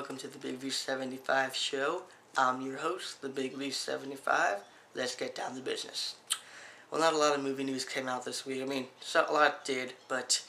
welcome to the Bigv75 show. I'm your host, the Bigv75. Let's get down to business. Well, not a lot of movie news came out this week. I mean, a lot did, but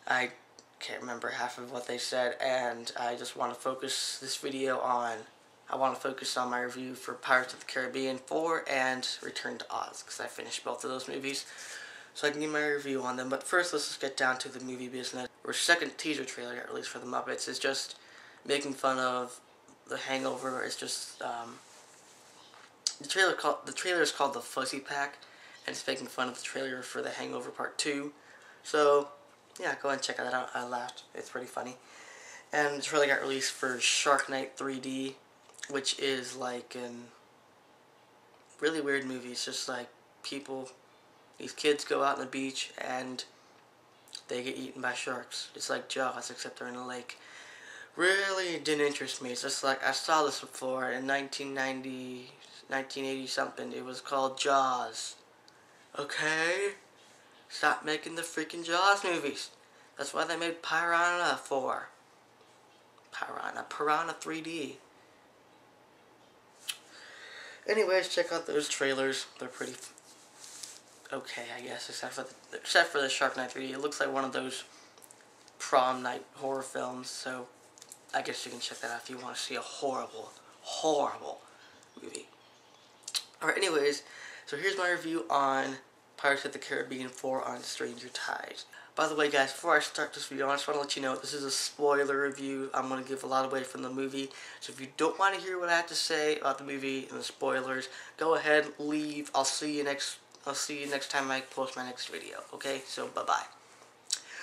I can't remember half of what they said, and I just want to focus this video on, my review for Pirates of the Caribbean 4 and Return to Oz, because I finished both of those movies, so I can give my review on them. But first, let's just get down to the movie business. Our second teaser trailer got released for the Muppets. It's just making fun of The Hangover. It's just the trailer is called The Fuzzy Pack, and it's making fun of the trailer for The Hangover Part 2. So yeah, go ahead and check that out. I laughed. It's pretty funny. And the trailer got released for Shark Night 3D, which is like a really weird movie. It's just like these kids go out on the beach and they get eaten by sharks. It's like Jaws, except they're in a lake. Really didn't interest me. It's just like, I saw this before in 1980 something. It was called Jaws. Okay? Stop making the freaking Jaws movies. That's why they made Piranha 4. Piranha 3D. Anyways, check out those trailers. They're pretty okay, I guess, except for the Shark Night 3D. It looks like one of those prom night horror films, so I guess you can check that out if you want to see a horrible, horrible movie. Alright, anyways, so here's my review on Pirates of the Caribbean 4 on Stranger Tides. By the way, guys, before I start this video, I just want to let you know this is a spoiler review. I'm going to give a lot away from the movie, so if you don't want to hear what I have to say about the movie and the spoilers, go ahead, leave. I'll see you next time I post my next video, okay? So, bye-bye.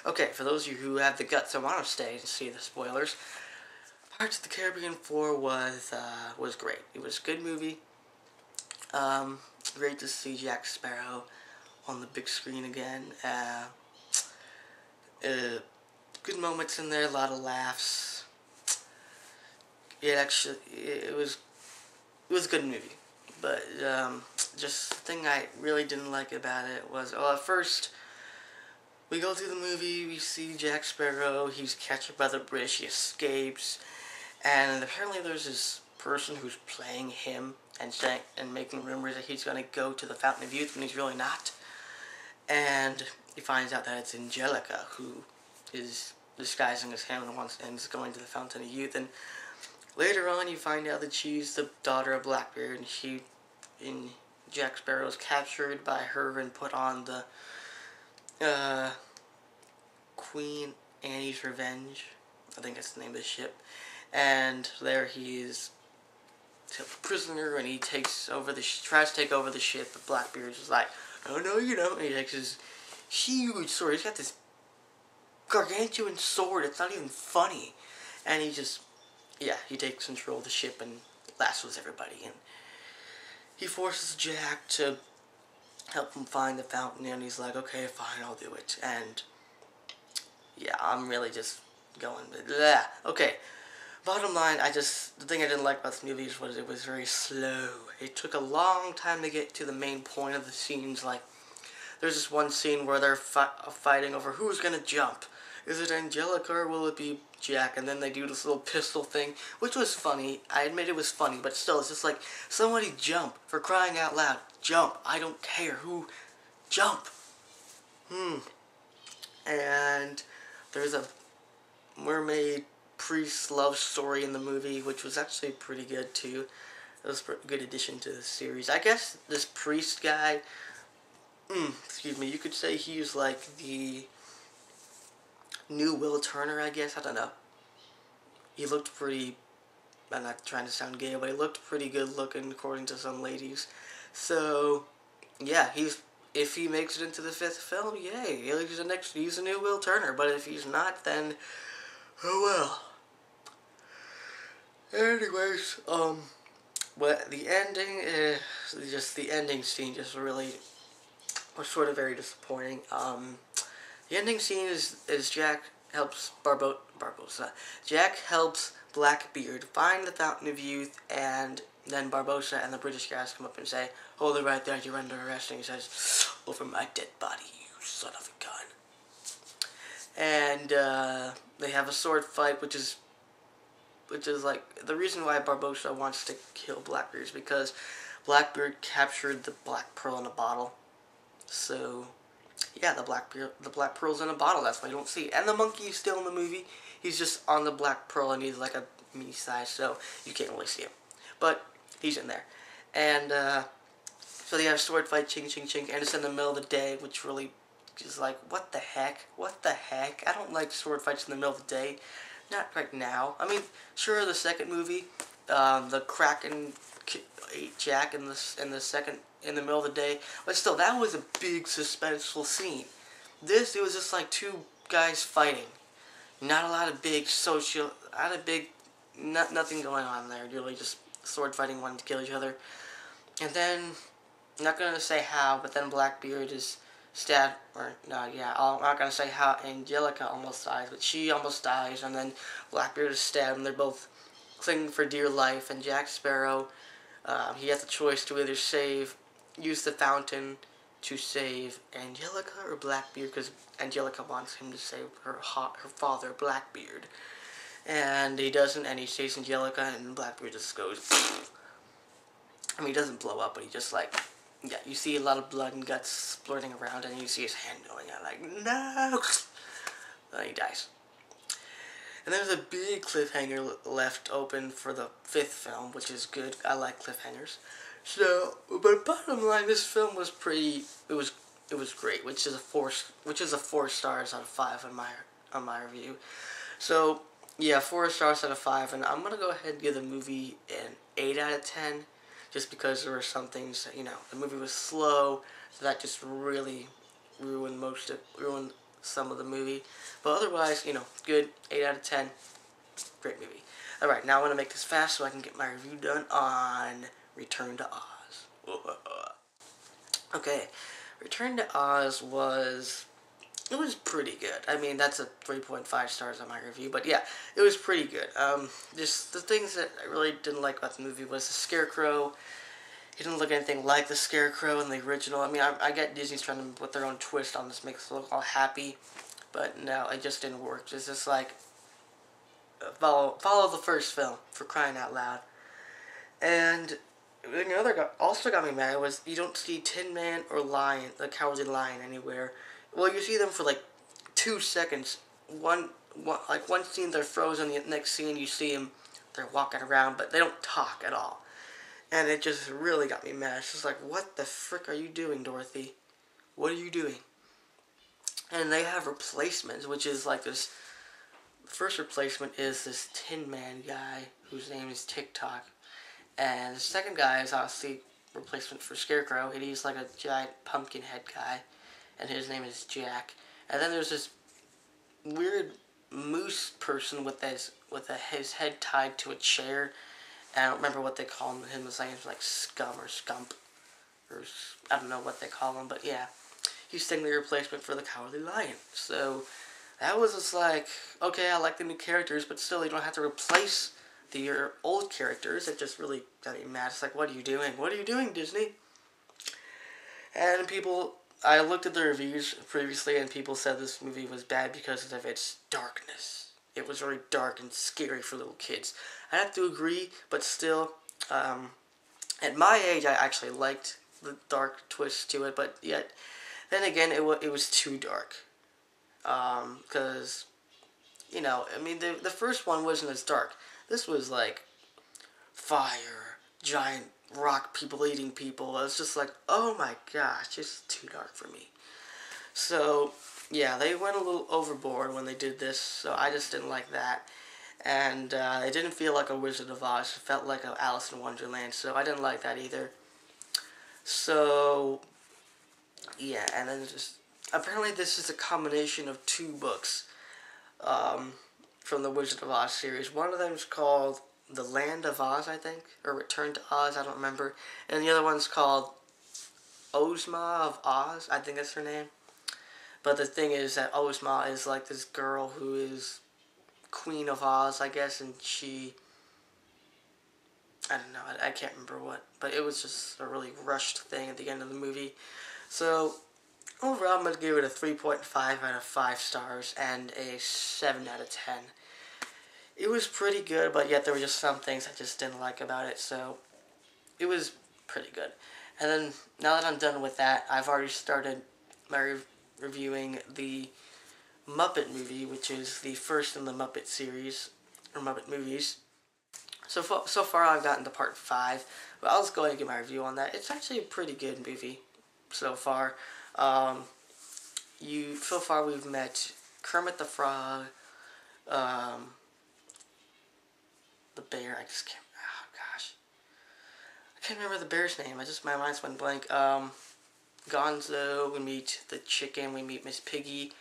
Okay, for those of you who have the guts and want to stay and see the spoilers, Pirates of the Caribbean 4 was great. It was a good movie. Great to see Jack Sparrow on the big screen again. Good moments in there, a lot of laughs. It was a good movie. But just the thing I really didn't like about it was, well, at first we go through the movie, we see Jack Sparrow, he's captured by the British, he escapes, and apparently there's this person who's playing him and making rumors that he's going to go to the Fountain of Youth when he's really not. And he finds out that it's Angelica who is disguising as him and is going to the Fountain of Youth. And later on, you find out that she's the daughter of Blackbeard, and Jack Sparrow is captured by her and put on the Queen Anne's Revenge. I think that's the name of the ship. And there he is a prisoner, and he tries to take over the ship, but Blackbeard's just like, oh no, you don't. And he takes his huge sword. He's got this gargantuan sword. It's not even funny. And he takes control of the ship and lassos everybody. And he forces Jack to help him find the fountain, and he's like, okay, fine, I'll do it. And yeah, I'm really just going, blah. Okay, bottom line, the thing I didn't like about this movie was it was very slow. It took a long time to get to the main point of the scenes. Like, there's this one scene where they're fighting over who's gonna jump. Is it Angelica or will it be Jack? And then they do this little pistol thing, which was funny. I admit it was funny, but still, it's just like, somebody jump, for crying out loud. Jump. I don't care who. Jump. And there's a mermaid priest love story in the movie, which was actually pretty good too. It was a good addition to the series. I guess this priest guy, excuse me, you could say he's like the new Will Turner, I guess. I don't know. He looked pretty, I'm not trying to sound gay, but he looked pretty good looking according to some ladies. So, yeah, if he makes it into the 5th film, yay, he's a new Will Turner. But if he's not, then, oh well. Anyways, but the ending, the ending scene just really was sort of very disappointing. The ending scene is Jack helps Jack helps Blackbeard find the Fountain of Youth, and then Barbossa and the British guys come up and say, hold it right there, you're under arrest. And he says, over my dead body, you son of a gun. And they have a sword fight, which is which is like the reason why Barbossa wants to kill Blackbeard is because Blackbeard captured the Black Pearl in a bottle. So yeah, the Black Pearl's in a bottle. That's why you don't see it. And the monkey is still in the movie. He's just on the Black Pearl, and he's like a mini size, so you can't really see him. But he's in there, and so they have a sword fight, ching ching ching, and it's in the middle of the day, which really is like, what the heck? What the heck? I don't like sword fights in the middle of the day. Not right now. I mean, sure, the second movie, the Kraken ate Jack in the middle of the day, but still, that was a big suspenseful scene. This, it was just like two guys fighting. Not a lot of big nothing going on there. Really just sword fighting, wanting to kill each other. And then, I'm not gonna say how, but then Blackbeard is stabbed, or no, yeah, I'm not gonna say how Angelica almost dies, but she almost dies, and then Blackbeard is stabbed, and they're both clinging for dear life, and Jack Sparrow, he has the choice to either use the fountain to save Angelica or Blackbeard, because Angelica wants him to save her father, Blackbeard. And he doesn't, and he saves Angelica, and Blackbeard just goes, I mean, he doesn't blow up, but he just like, yeah, you see a lot of blood and guts splurting around, and you see his hand going out like, no! Then he dies. And there's a big cliffhanger left open for the 5th film, which is good. I like cliffhangers. So, but bottom line, this film was pretty. It was great, which is a 4 stars out of 5 on my review. So yeah, 4 stars out of 5, and I'm gonna go ahead and give the movie an 8 out of 10, just because there were some things that, the movie was slow, so that just really ruined some of the movie. But otherwise, good, 8 out of 10, great movie. Alright, now I want to make this fast so I can get my review done on Return to Oz. Okay, Return to Oz was pretty good. I mean, that's a 3.5 stars on my review, but yeah, it was pretty good. Just the things that I really didn't like about the movie was the Scarecrow. He didn't look anything like the Scarecrow in the original. I mean, I get Disney's trying to put their own twist on this, make us look all happy, but no, it just didn't work. It's just like, follow the first film, for crying out loud. And another also got me mad was you don't see Tin Man or Lion, the Cowardly Lion, anywhere. Well, you see them for like 2 seconds. One scene they're frozen, the next scene you see them, they're walking around, but they don't talk at all. And it just really got me mad. It's just like, what the frick are you doing, Dorothy? What are you doing? And they have replacements, which is like this. The first replacement is this Tin Man guy, whose name is TikTok. And the second guy is obviously replacement for Scarecrow. He's like a giant pumpkin head guy, and his name is Jack. And then there's this weird moose person with his head tied to a chair. And I don't remember what they call him. His name's like Scum or Scump, or I don't know what they call him. But yeah, he's technically a replacement for the Cowardly Lion. So that was just like, okay, I like the new characters, but still, you don't have to replace your old characters. It just really got me mad. It's like, what are you doing? What are you doing, Disney? And I looked at the reviews previously, and people said this movie was bad because of its darkness. It was very dark and scary for little kids. I have to agree, but still, at my age, I actually liked the dark twist to it, but yet, then again, it was too dark. Because, I mean, the first one wasn't as dark. This was like fire, giant rock people eating people. It's just like, oh my gosh, it's too dark for me. So, yeah, they went a little overboard when they did this, so I just didn't like that. And it didn't feel like a Wizard of Oz. It felt like an Alice in Wonderland, so I didn't like that either. So, yeah, and then apparently this is a combination of 2 books from the Wizard of Oz series. One of them is called The Land of Oz, I think, or Return to Oz, I don't remember. And the other one's called Ozma of Oz, I think that's her name. But the thing is that Ozma is like this girl who is Queen of Oz, I guess, and I don't know, I can't remember what, but it was just a really rushed thing at the end of the movie. So, overall, I'm going to give it a 3.5 out of 5 stars and a 7 out of 10. It was pretty good, but yet there were just some things I just didn't like about it, so it was pretty good. And then, now that I'm done with that, I've already started my reviewing the Muppet Movie, which is the first in the Muppet series, or Muppet movies. So far I've gotten to part 5, but I'll just go ahead and get my review on that. It's actually a pretty good movie so far. So far we've met Kermit the Frog, the bear, I just can't, oh gosh. I can't remember the bear's name, my mind's went blank. Gonzo, we meet the chicken, we meet Miss Piggy,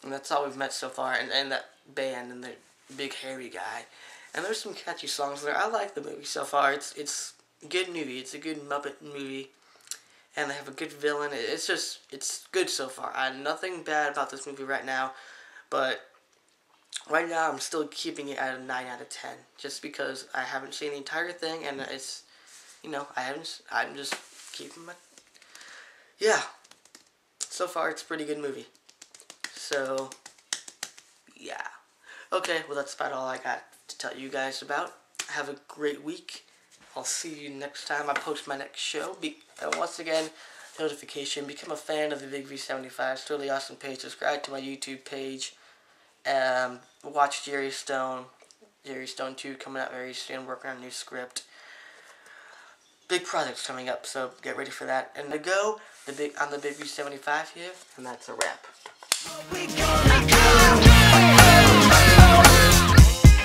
and that's all we've met so far, and that band, and the big hairy guy. And there's some catchy songs there. I like the movie so far. It's a good movie, it's a good Muppet movie, and they have a good villain. It's good so far. I have nothing bad about this movie right now, but right now I'm still keeping it at a 9 out of 10, just because I haven't seen the entire thing, and it's, I'm just keeping my, yeah, so far it's a pretty good movie. So, yeah. Okay, well that's about all I got to tell you guys about. Have a great week. I'll see you next time I post my next show. And once again, notification, become a fan of the Bigv75. It's a really awesome page. Subscribe to my YouTube page. Watch Jerry Stone 2 coming out very soon. Working on a new script. Big projects coming up, so get ready for that. And to go, on the Bigv75 here, and that's a wrap.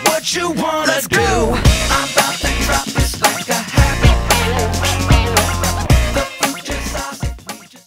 What you wanna do?